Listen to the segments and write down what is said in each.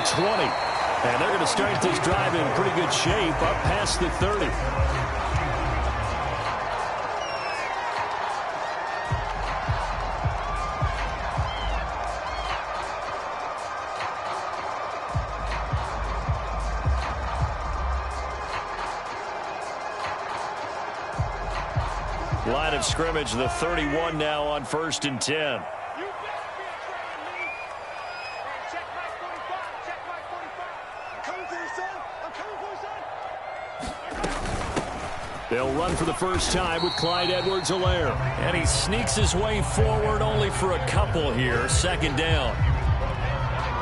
the 20. And they're going to start this drive in pretty good shape up past the 30. Line of scrimmage, the 31 now on 1st and 10. They'll run for the first time with Clyde Edwards-Helaire. And he sneaks his way forward only for a couple here. 2nd down.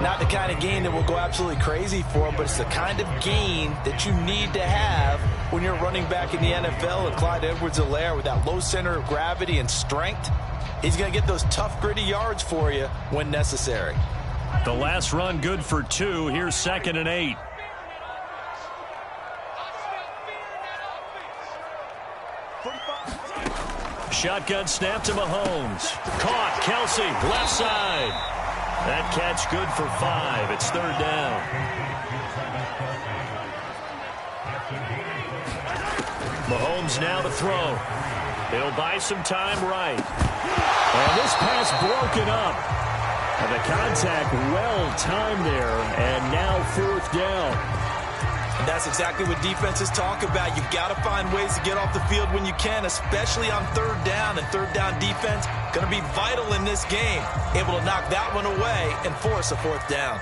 Not the kind of gain that will go absolutely crazy for, but it's the kind of gain that you need to have when you're running back in the NFL. And Clyde Edwards-Helaire, with that low center of gravity and strength, he's going to get those tough, gritty yards for you when necessary. The last run good for 2. Here's 2nd and 8. Shotgun snap to Mahomes. Caught. Kelsey, left side. That catch good for 5. It's 3rd down. Mahomes now to throw. He'll buy some time right. And this pass broken up. And the contact well timed there. And now 4th down. And that's exactly what defenses talk about. You've got to find ways to get off the field when you can, especially on 3rd down. And 3rd down defense going to be vital in this game. Able to knock that one away and force a 4th down.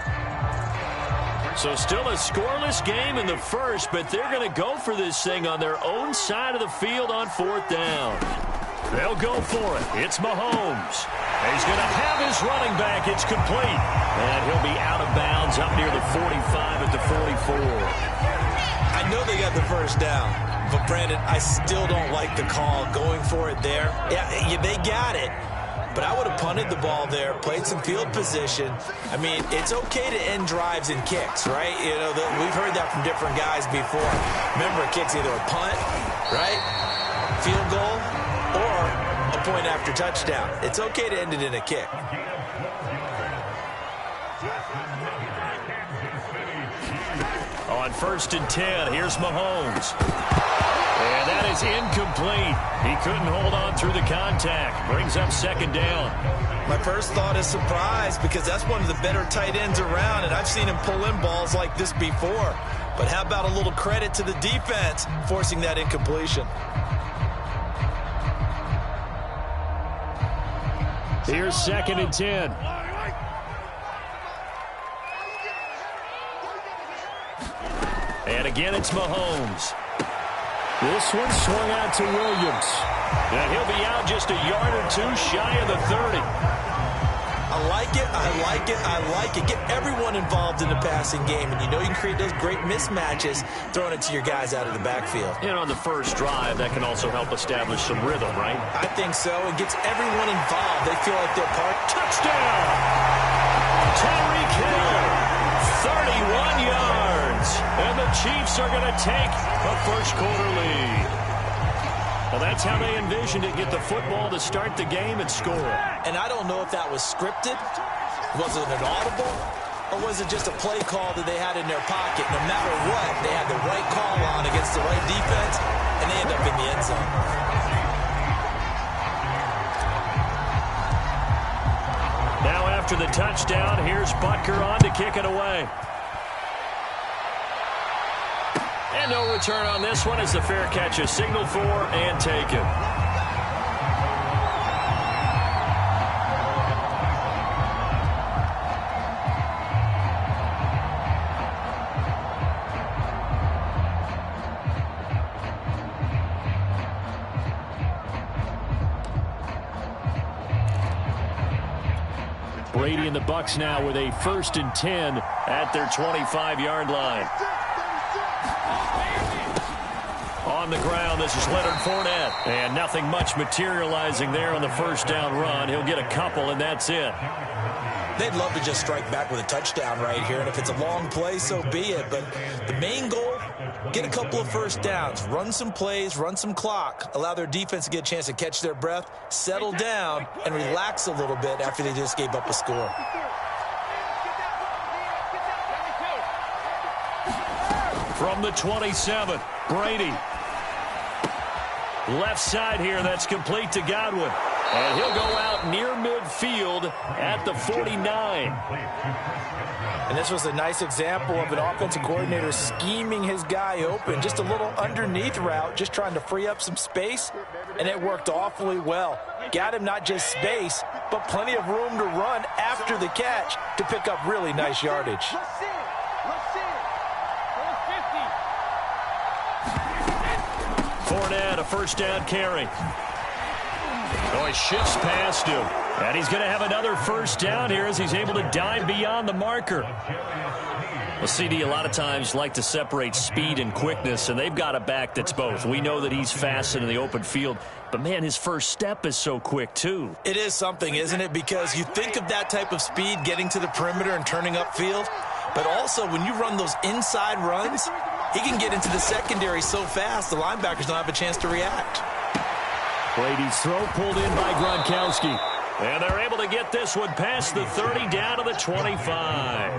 So still a scoreless game in the first, but they're going to go for this thing on their own side of the field on 4th down. They'll go for it. It's Mahomes. He's going to have his running back. It's complete. And he'll be out of bounds up near the 45 at the 44. I know they got the 1st down, but Brandon, I still don't like the call going for it there. Yeah, they got it, but I would have punted the ball there, played some field position. I mean, it's okay to end drives and kicks, right? You know, we've heard that from different guys before. Remember, a kick's either a punt, right, field goal, or a point after touchdown. It's okay to end it in a kick. On 1st and 10, here's Mahomes. And that is incomplete. He couldn't hold on through the contact. Brings up 2nd down. My first thought is surprise, because that's one of the better tight ends around, and I've seen him pull in balls like this before. But how about a little credit to the defense forcing that incompletion? Here's 2nd and 10. And again, it's Mahomes. This one swung out to Williams. And he'll be out just a yard or 2 shy of the 30. I like it, I like it, I like it. Get everyone involved in the passing game, and you know you can create those great mismatches throwing it to your guys out of the backfield. And on the first drive, that can also help establish some rhythm, right? I think so. It gets everyone involved. They feel like they're part. Touchdown! Tyreek Hill, 31 yards. And the Chiefs are going to take a first-quarter lead. Well, that's how they envisioned it, get the football to start the game and score. And I don't know if that was scripted, was it an audible, or was it just a play call that they had in their pocket? No matter what, they had the right call on against the right defense, and they end up in the end zone. Now after the touchdown, here's Butker on to kick it away. And no return on this one as the fair catch is signaled for and taken. Brady and the Bucs now with a 1st and 10 at their 25-yard line. On the ground, this is Leonard Fournette. And nothing much materializing there on the first down run. He'll get a couple, and that's it. They'd love to just strike back with a touchdown right here. And if it's a long play, so be it. But the main goal, get a couple of first downs. Run some plays, run some clock. Allow their defense to get a chance to catch their breath, settle down, and relax a little bit after they just gave up a score. From the 27, Brady. Left side here, that's complete to Godwin. And he'll go out near midfield at the 49. And this was a nice example of an offensive coordinator scheming his guy open. Just a little underneath route, just trying to free up some space, and it worked awfully well. Got him not just space, but plenty of room to run after the catch to pick up really nice yardage. Fournette, a first down carry. Oh, he shifts past him. And he's going to have another first down here as he's able to dive beyond the marker. Well, CD, a lot of times like to separate speed and quickness, and they've got a back that's both. We know that he's fast in the open field, but, man, his first step is so quick, too. It is something, isn't it? Because you think of that type of speed getting to the perimeter and turning upfield, but also when you run those inside runs, he can get into the secondary so fast the linebackers don't have a chance to react. Brady's throw pulled in by Gronkowski. And they're able to get this one past the 30 down to the 25.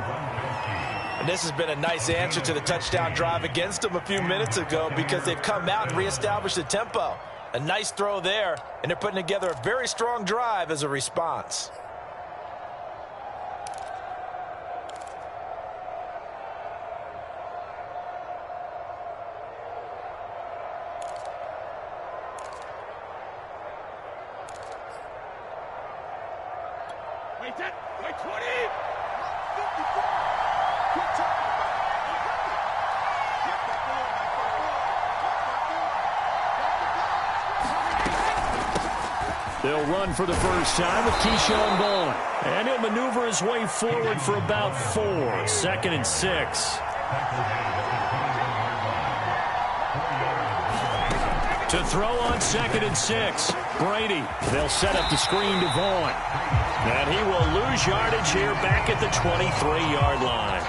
And this has been a nice answer to the touchdown drive against them a few minutes ago because they've come out and reestablished the tempo. A nice throw there, and they're putting together a very strong drive as a response. They'll run for the first time with Keyshawn Vaughn. And he'll maneuver his way forward for about 4. 2nd and 6. To throw on 2nd and 6. Brady. They'll set up the screen to Vaughn. And he will lose yardage here back at the 23-yard line.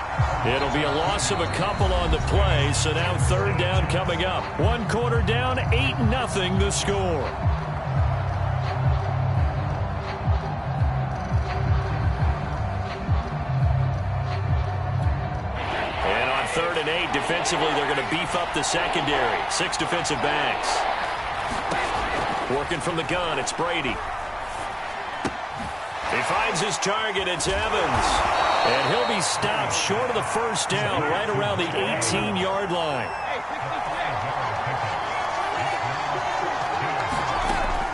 It'll be a loss of a couple on the play, so now 3rd down coming up. 1 quarter down, 8-0 the score. And on 3rd and 8, defensively, they're going to beef up the secondary. 6 defensive backs. Working from the gun, it's Brady. He finds his target, it's Evans. And he'll be stopped short of the first down right around the 18-yard line.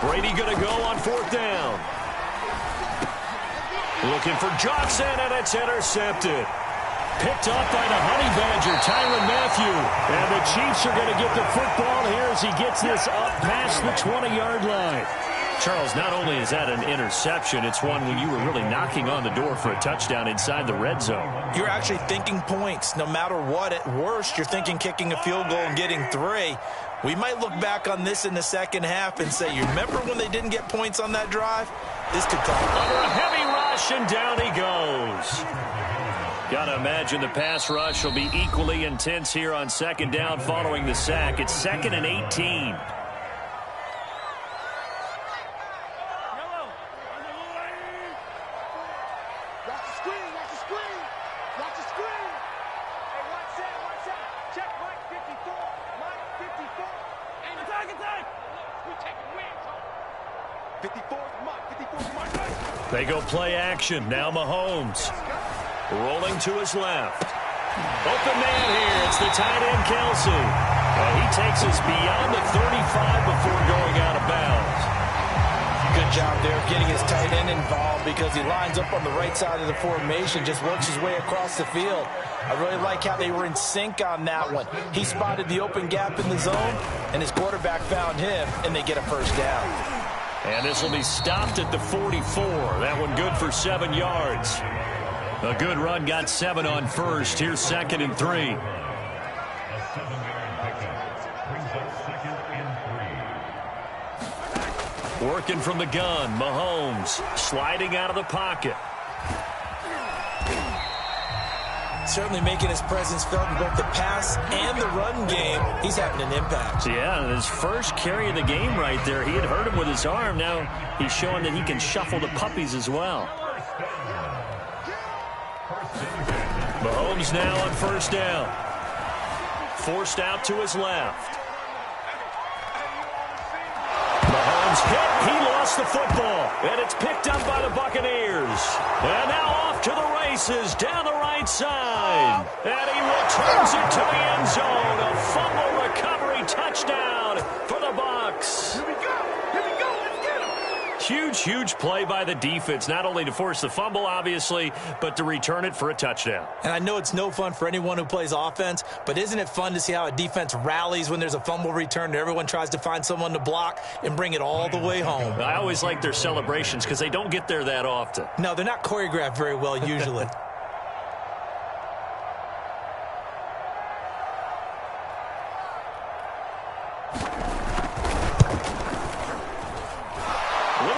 Brady going to go on 4th down. Looking for Johnson, and it's intercepted. Picked off by the Honey Badger, Tyrann Mathieu. And the Chiefs are going to get the football here as he gets this up past the 20-yard line. Charles, not only is that an interception, it's one when you were really knocking on the door for a touchdown inside the red zone. You're actually thinking points. No matter what, at worst, you're thinking kicking a field goal and getting 3. We might look back on this in the second half and say, you remember when they didn't get points on that drive? This could come. Under a heavy rush, and down he goes. Got to imagine the pass rush will be equally intense here on 2nd down following the sack. It's 2nd and 18. They go play action. Now Mahomes. Rolling to his left. Open man here. It's the tight end, Kelsey. And he takes us beyond the 35 before going out of bounds. Good job there of getting his tight end involved because he lines up on the right side of the formation, just works his way across the field. I really like how they were in sync on that one. He spotted the open gap in the zone, and his quarterback found him, and they get a first down. And this will be stopped at the 44. That one good for 7 yards. A good run, got 7 on first. Here's 2nd and 3. Working from the gun, Mahomes sliding out of the pocket. Certainly making his presence felt in both the pass and the run game. He's having an impact. Yeah, his first carry of the game right there. He had hurt him with his arm. Now he's showing that he can shuffle the puppies as well. Mahomes now on 1st down. forced out to his left. Mahomes hit. He lost the football. And it's picked up by the Buccaneers. And now off to the races down the right side. And he returns it to the end zone. A fumble recovery touchdown for the Bucs. Here we go. Here we go. Let's get him. Huge, huge play by the defense, not only to force the fumble, obviously, but to return it for a touchdown. And I know it's no fun for anyone who plays offense, but isn't it fun to see how a defense rallies when there's a fumble return and everyone tries to find someone to block and bring it all the way home? I always like their celebrations because they don't get there that often. No, they're not choreographed very well usually.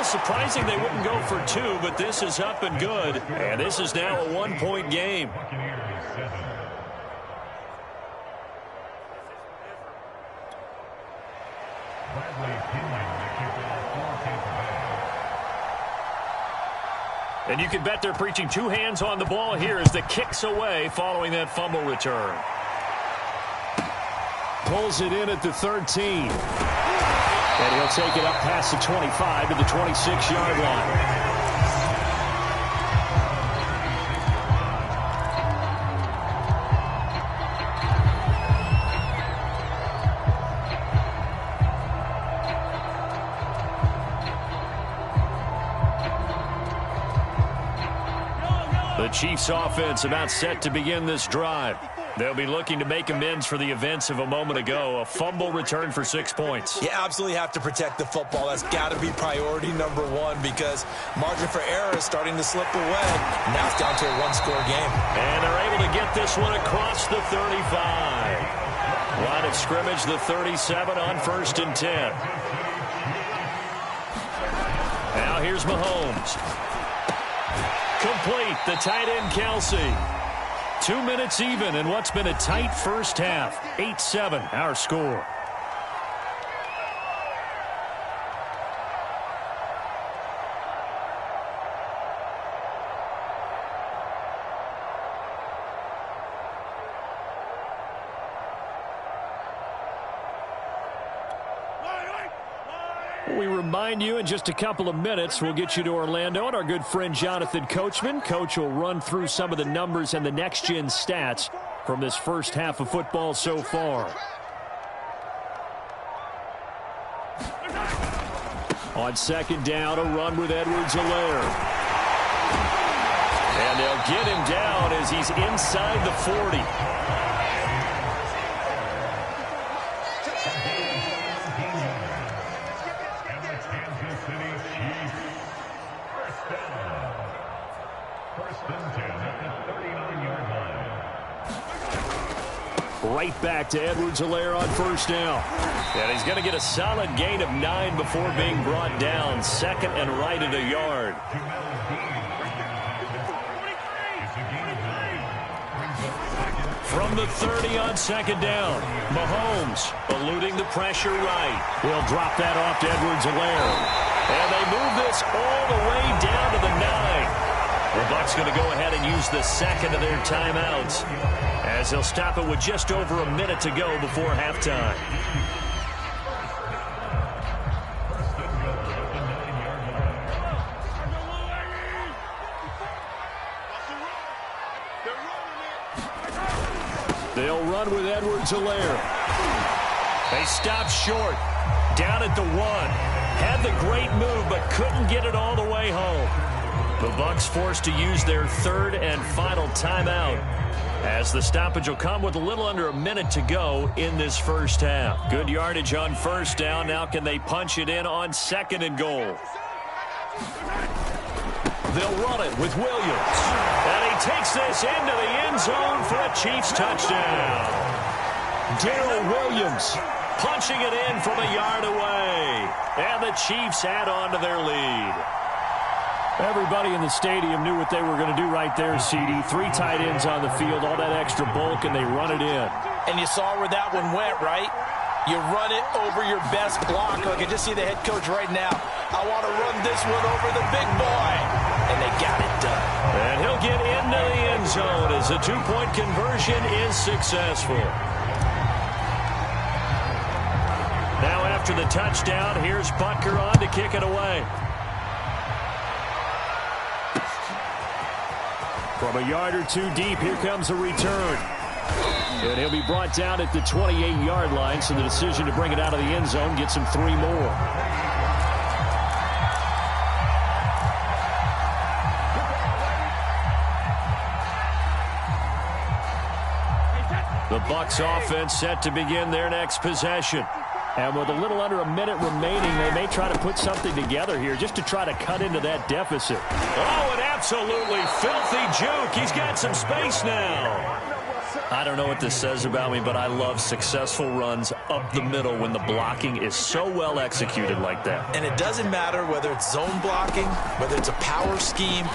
Surprising they wouldn't go for two, but this is up and good. And this is now a one-point game. And you can bet they're preaching two hands on the ball here as the kick's away following that fumble return. Pulls it in at the 13. And he'll take it up past the 25 to the 26-yard line. The Chiefs offense about set to begin this drive. They'll be looking to make amends for the events of a moment ago. A fumble return for 6 points. You absolutely have to protect the football. That's got to be priority number one because margin for error is starting to slip away. Now it's down to a one-score game. And they're able to get this one across the 35. Line of scrimmage, the 37 on 1st and 10. Now here's Mahomes. Complete, the tight end Kelsey. 2 minutes even in what's been a tight first half. 8-7 our score. We remind you in just a couple of minutes, we'll get you to Orlando and our good friend Jonathan Coachman. Coach will run through some of the numbers and the next-gen stats from this first half of football so far. On second down, a run with Edwards-Helaire. And they'll get him down as he's inside the 40. Right back to Edwards-Helaire on first down. And he's going to get a solid gain of 9 before being brought down. Second and right at a yard. From the 30 on second down. Mahomes eluding the pressure right. He'll drop that off to Edwards-Helaire. And they move this all the way down to the 9. The Bucs going to go ahead and use the second of their timeouts as they'll stop it with just over a minute to go before halftime. They'll run with Edwards-Helaire. They stop short. Down at the 1. Had the great move, but couldn't get it all the way home. The Bucs forced to use their third and final timeout as the stoppage will come with a little under a minute to go in this first half. Good yardage on first down. Now can they punch it in on second and goal? They'll run it with Williams. And he takes this into the end zone for a Chiefs touchdown. Darrell Williams punching it in from a yard away. And the Chiefs add on to their lead. Everybody in the stadium knew what they were going to do right there, CD. 3 tight ends on the field, all that extra bulk, and they run it in. And you saw where that one went, right? You run it over your best block. I can just see the head coach right now. I want to run this one over the big boy. And they got it done. And he'll get into the end zone as the 2-point conversion is successful. after the touchdown. Here's Butker on to kick it away. From a yard or two deep, here comes a return. And he'll be brought down at the 28-yard line, so the decision to bring it out of the end zone gets him 3 more. The Bucs offense set to begin their next possession. And with a little under a minute remaining, they may try to put something together here just to try to cut into that deficit. Oh, an absolutely filthy juke. He's got some space now. I don't know what this says about me, but I love successful runs up the middle when the blocking is so well executed like that. And it doesn't matter whether it's zone blocking, whether it's a power scheme.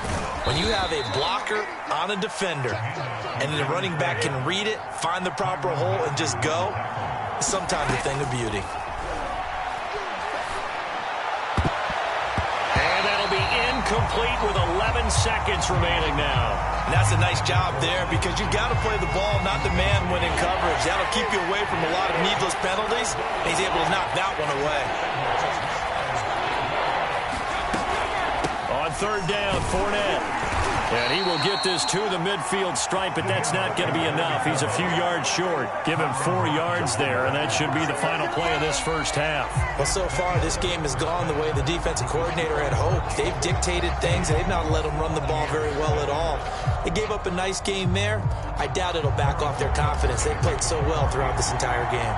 When you have a blocker on a defender and the running back can read it, find the proper hole, and just go, it's sometimes a thing of beauty. And that'll be incomplete with 11 seconds remaining now. And that's a nice job there because you've got to play the ball, not the man when in coverage. That'll keep you away from a lot of needless penalties. And he's able to knock that one away. On third down, Fournette. And he will get this to the midfield stripe, but that's not going to be enough. He's a few yards short. Give him 4 yards there, and that should be the final play of this first half. Well, so far, this game has gone the way the defensive coordinator had hoped. They've dictated things. They've not let them run the ball very well at all. They gave up a nice game there. I doubt it'll back off their confidence. They played so well throughout this entire game.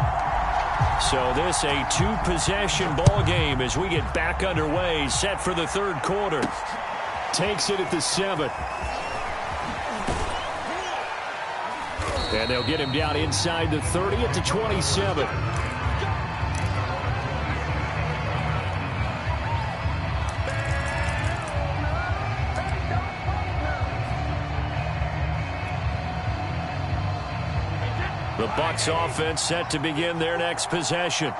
So this a 2-possession ball game as we get back underway, set for the third quarter. Takes it at the 7. And they'll get him down inside the 30 at the 27. The Bucs offense set to begin their next possession.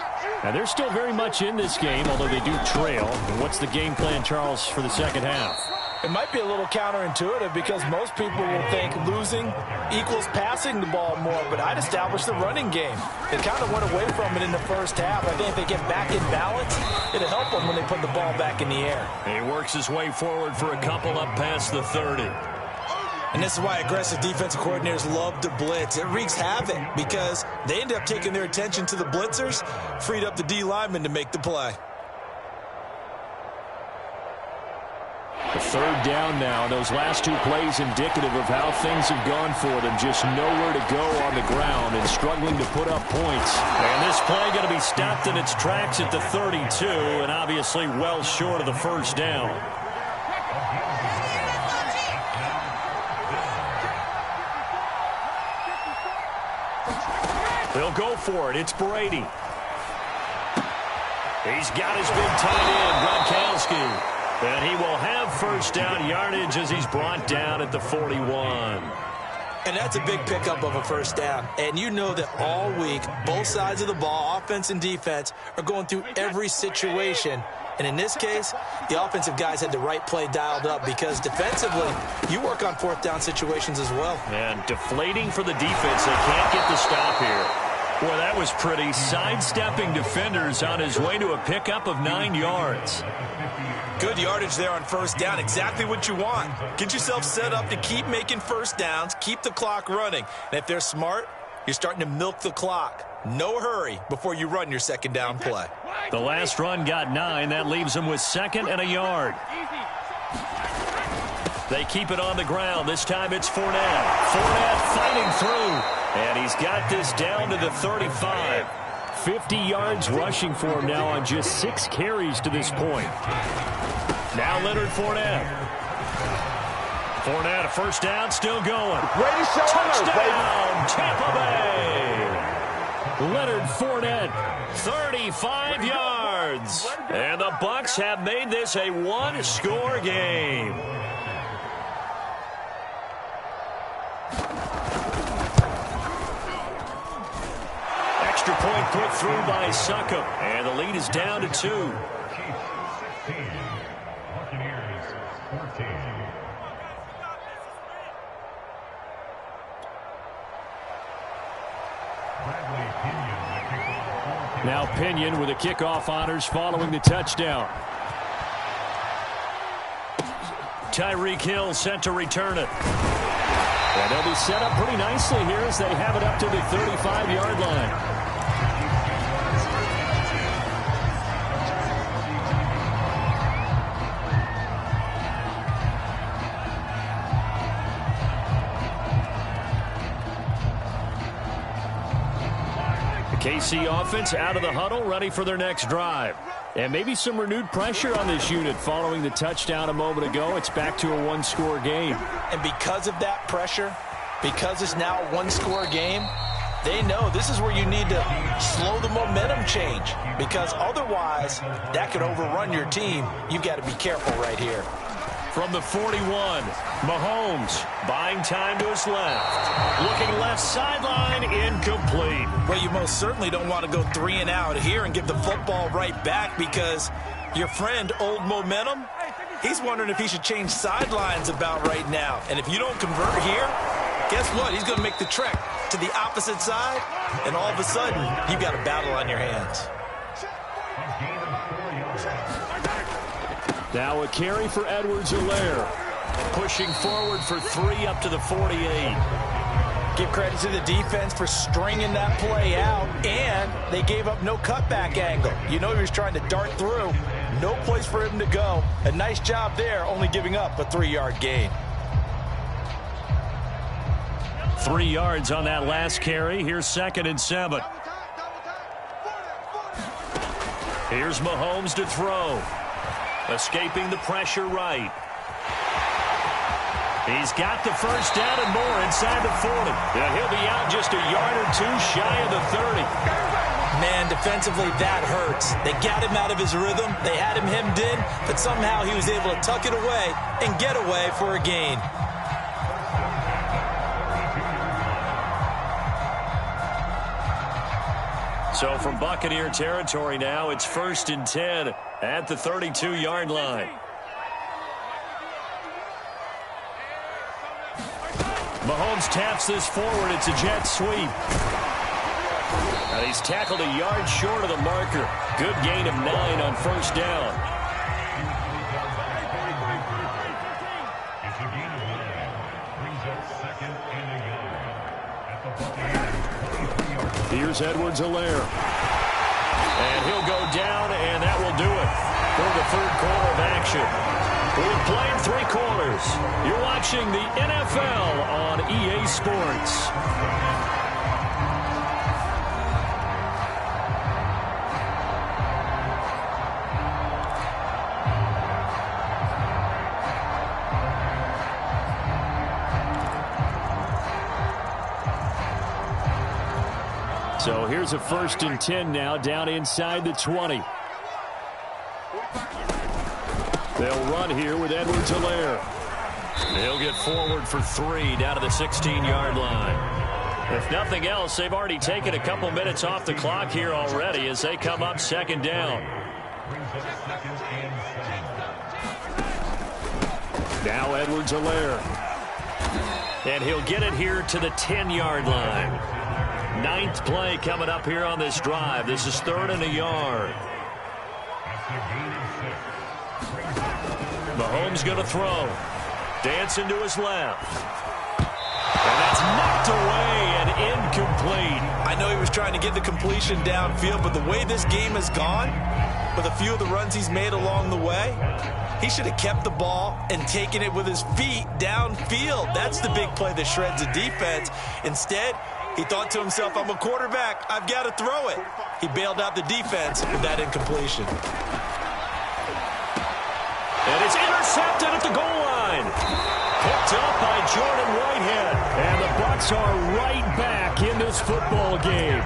And they're still very much in this game, although they do trail. And what's the game plan, Charles, for the second half? It might be a little counterintuitive because most people will think losing equals passing the ball more, but I'd establish the running game. They kind of went away from it in the first half. I think if they get back in balance, it'll help them when they put the ball back in the air. He works his way forward for a couple up past the 30. And this is why aggressive defensive coordinators love to blitz. It wreaks havoc because they end up taking their attention to the blitzers, freed up the D lineman to make the play. The third down now. Those last 2 plays indicative of how things have gone for them. Just nowhere to go on the ground and struggling to put up points. And this play going to be stopped in its tracks at the 32 and obviously well short of the first down. They'll go for it. It's Brady. He's got his big tight end, Gronkowski. And he will have first down yardage as he's brought down at the 41. And that's a big pickup of a first down. And you know that all week, both sides of the ball, offense and defense, are going through every situation. And in this case, the offensive guys had the right play dialed up because defensively, you work on fourth down situations as well. And deflating for the defense. They can't get the stop here. Boy, that was pretty. Sidestepping defenders on his way to a pickup of 9 yards. Good yardage there on first down. Exactly what you want. Get yourself set up to keep making first downs, keep the clock running. And if they're smart, you're starting to milk the clock. No hurry before you run your second down play. The last run got 9. That leaves them with 2nd and a yard. They keep it on the ground. This time it's Fournette. Fournette fighting through. And he's got this down to the 35. 50 yards rushing for him now on just 6 carries to this point. Now Leonard Fournette. Fournette, a first down, still going. Touchdown, Tampa Bay. Leonard Fournette, 35 yards. And the Bucs have made this a 1-score game. Extra point put through by Succop. And the lead is down to 2. Now Pinion with the kickoff honors following the touchdown. Tyreek Hill set to return it. And they'll be set up pretty nicely here as they have it up to the 35-yard line. KC offense out of the huddle, ready for their next drive. And maybe some renewed pressure on this unit following the touchdown a moment ago. It's back to a one-score game. And because of that pressure, because it's now a one-score game, they know this is where you need to slow the momentum change, because otherwise that could overrun your team. You've got to be careful right here. From the 41, Mahomes buying time to his left. Looking left sideline, incomplete. Well, you most certainly don't want to go 3 and out here and give the football right back, because your friend, Old Momentum, he's wondering if he should change sidelines about right now. And if you don't convert here, guess what? He's going to make the trek to the opposite side, and all of a sudden, you've got a battle on your hands. Now a carry for Edwards-Helaire. Pushing forward for 3 up to the 48. Give credit to the defense for stringing that play out, and they gave up no cutback angle. You know he was trying to dart through. No place for him to go. A nice job there, only giving up a 3-yard gain. 3 yards on that last carry. Here's 2nd and 7. Here's Mahomes to throw. Escaping the pressure right. He's got the first down and more inside the 40. And he'll be out just a yard or 2 shy of the 30. Man, defensively, that hurts. They got him out of his rhythm. They had him hemmed in, but somehow he was able to tuck it away and get away for a gain. So from Buccaneer territory now, it's 1st and 10 at the 32-yard line. Mahomes taps this forward. It's a jet sweep. And he's tackled a yard short of the marker. Good gain of 9 on 1st down. Here's Edwards-Helaire. And he'll go down, and that will do it for the 3rd quarter of action. We've played 3 quarters. You're watching the NFL on EA Sports. So here's a 1st and 10 now, down inside the 20. They'll run here with Edwards-Helaire. They'll get forward for 3 down to the 16-yard line. If nothing else, they've already taken a couple minutes off the clock here already as they come up 2nd down. Now Edwards-Helaire. And he'll get it here to the 10-yard line. 9th play coming up here on this drive. This is 3rd and a yard. Mahomes going to throw. Dancing to his left. And that's knocked away and incomplete. I know he was trying to get the completion downfield, but the way this game has gone, with a few of the runs he's made along the way, he should have kept the ball and taken it with his feet downfield. That's the big play that shreds the defense. Instead, he thought to himself, I'm a quarterback. I've got to throw it. He bailed out the defense with that incompletion. And it's intercepted at the goal line. Picked up by Jordan Whitehead. And the Bucs are right back in this football game.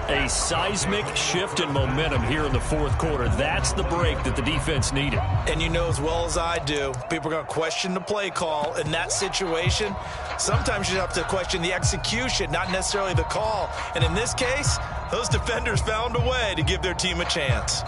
A seismic shift in momentum here in the 4th quarter. That's the break that the defense needed. And you know as well as I do, people are going to question the play call in that situation. Sometimes you have to question the execution, not necessarily the call. And in this case, those defenders found a way to give their team a chance.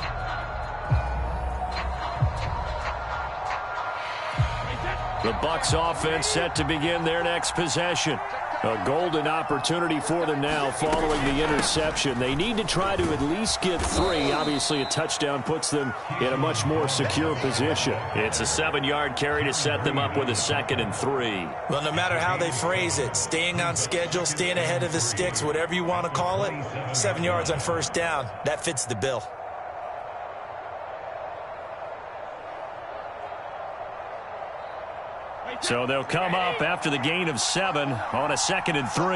The Bucs offense set to begin their next possession. A golden opportunity for them now following the interception. They need to try to at least get 3. Obviously, a touchdown puts them in a much more secure position. It's a 7-yard carry to set them up with a 2nd and 3. Well, no matter how they phrase it, staying on schedule, staying ahead of the sticks, whatever you want to call it, 7 yards on 1st down, that fits the bill. So they'll come up after the gain of 7 on a 2nd and 3.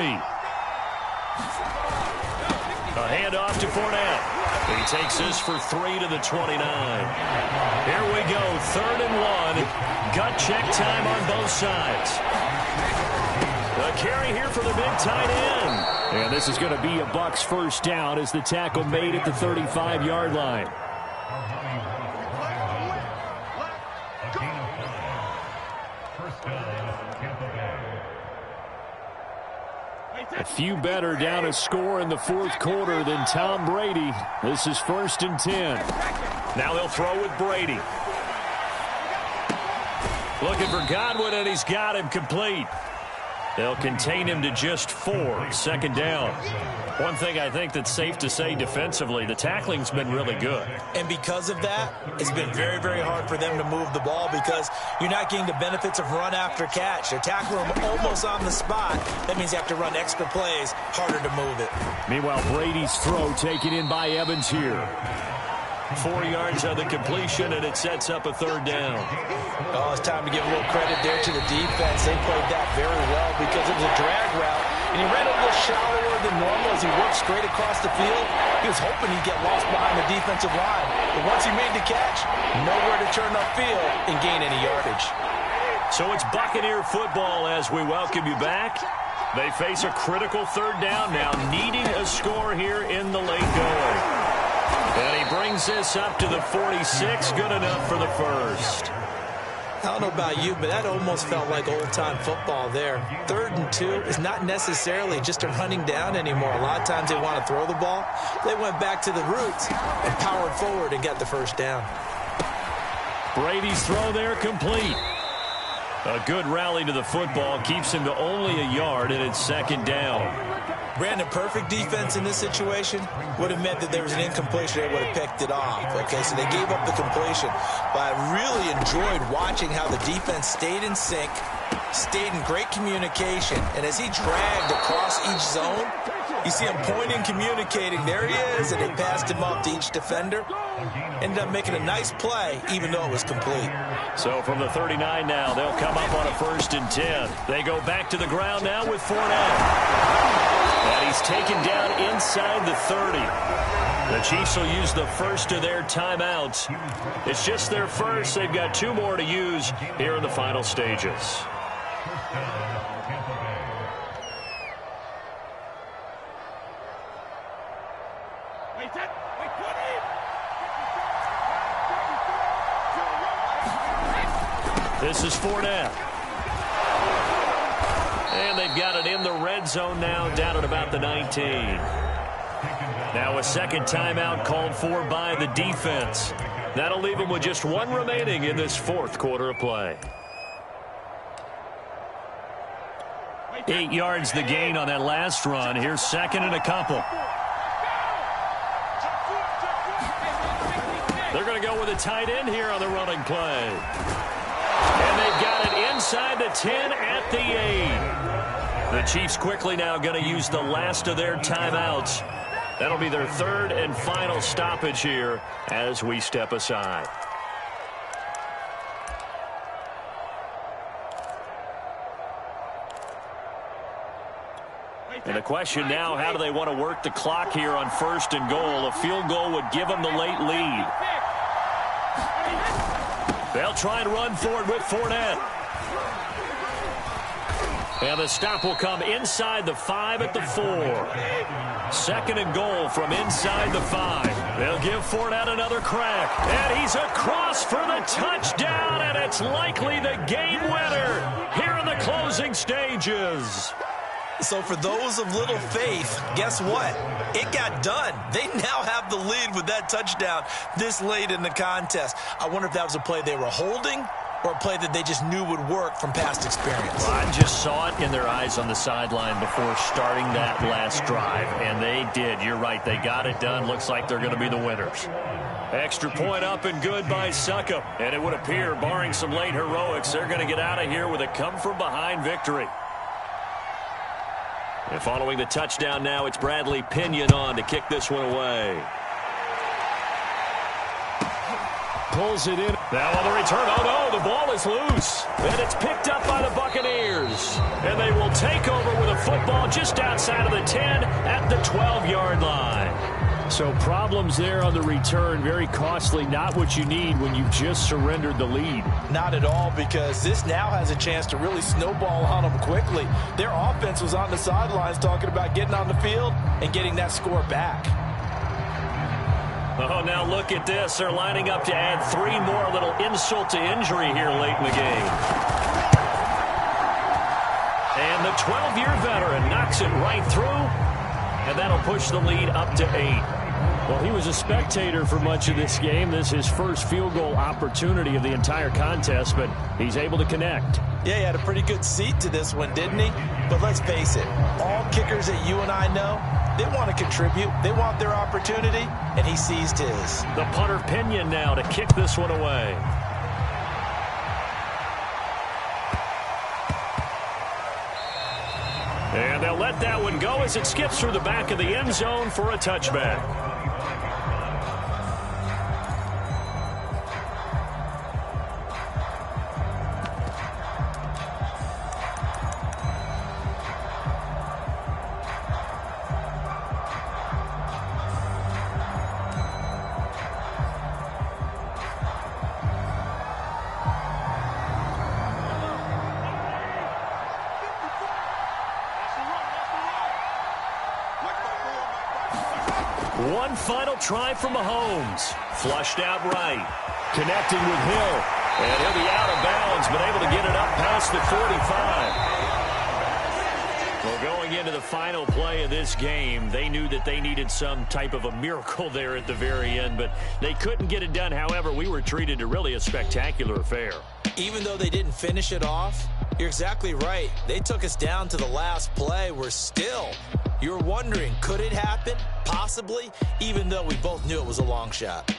A handoff to Fournette. He takes this for 3 to the 29. Here we go, 3rd and 1. Gut check time on both sides. A carry here for the big tight end. And this is going to be a Bucs 1st down as the tackle made at the 35-yard line. A few better down a score in the 4th quarter than Tom Brady. This is 1st and 10. Now they'll throw with Brady. Looking for Godwin, and he's got him complete. They'll contain him to just 4. 2nd down. One thing I think that's safe to say defensively, the tackling's been really good. And because of that, it's been very, very hard for them to move the ball because you're not getting the benefits of run after catch. They're tackling them almost on the spot. That means you have to run extra plays, harder to move it. Meanwhile, Brady's throw taken in by Evans here. 4 yards on the completion, and it sets up a 3rd down. Oh, it's time to give a little credit there to the defense. They played that very well because it was a drag route, and he ran a little shallower than normal as he worked straight across the field. He was hoping he'd get lost behind the defensive line, but once he made the catch, nowhere to turn upfield and gain any yardage. So it's Buccaneer football as we welcome you back. They face a critical 3rd down now, needing a score here in the late going. And he brings this up to the 46, good enough for the 1st. I don't know about you, but that almost felt like old-time football there. 3rd and 2 is not necessarily just a running down anymore. A lot of times they want to throw the ball. They went back to the roots and powered forward and got the 1st down. Brady's throw there complete. A good rally to the football keeps him to only a yard, and it's 2nd down. Brandon, perfect defense in this situation would have meant that there was an incompletion. They would have picked it off. Okay, so they gave up the completion. But I really enjoyed watching how the defense stayed in sync, stayed in great communication. And as he dragged across each zone, you see him pointing, communicating. There he is, and they passed him up to each defender. Ended up making a nice play, even though it was complete. So from the 39 now, they'll come up on a 1st and 10. They go back to the ground now with Fournette. And he's taken down inside the 30. The Chiefs will use the first of their timeouts. It's just their first. They've got 2 more to use here in the final stages. This is Fournette. And they've got it in the red zone now, down at about the 19. Now a 2nd timeout called for by the defense. That'll leave them with just 1 remaining in this 4th quarter of play. 8 yards the gain on that last run. Here's 2nd and a couple. They're going to go with a tight end here on the running play. And they've got it inside the 10 at the 8. The Chiefs quickly now going to use the last of their timeouts. That'll be their 3rd and final stoppage here as we step aside. And the question now, how do they want to work the clock here on 1st and goal? A field goal would give them the late lead. They'll try and run forward with Fournette. And the stop will come inside the 5 at the 4. 2nd and goal from inside the 5. They'll give Fournette another crack. And he's across for the touchdown, and it's likely the game winner here in the closing stages. So for those of little faith, guess what? It got done. They now have the lead with that touchdown this late in the contest. I wonder if that was a play they were holding or a play that they just knew would work from past experience? Well, I just saw it in their eyes on the sideline before starting that last drive, and they did. You're right. They got it done. Looks like they're going to be the winners. Extra point up and good by Succop. And it would appear, barring some late heroics, they're going to get out of here with a come-from-behind victory. And following the touchdown now, it's Bradley Pinion on to kick this one away. Pulls it in. Now on the return. Oh, no, the ball is loose. And it's picked up by the Buccaneers. And they will take over with a football just outside of the 10 at the 12-yard line. So problems there on the return. Very costly. Not what you need when you've just surrendered the lead. Not at all, because this now has a chance to really snowball on them quickly. Their offense was on the sidelines talking about getting on the field and getting that score back. Oh, now look at this. They're lining up to add 3 more. A little insult to injury here late in the game. And the 12-year veteran knocks it right through. And that'll push the lead up to 8. Well, he was a spectator for much of this game. This is his first field goal opportunity of the entire contest, but he's able to connect. Yeah, he had a pretty good seat to this one, didn't he? But let's face it, all kickers that you and I know, they want to contribute. They want their opportunity, and he seized his. The punter Pinion now to kick this one away. And they'll let that one go as it skips through the back of the end zone for a touchback. One final try from Mahomes. Flushed out right. Connecting with Hill. And he'll be out of bounds, but able to get it up past the 45. Well, going into the final play of this game, they knew that they needed some type of a miracle there at the very end, but they couldn't get it done. However, we were treated to really a spectacular affair. Even though they didn't finish it off, you're exactly right. They took us down to the last play. We're still... You're wondering, could it happen? Possibly, even though we both knew it was a long shot.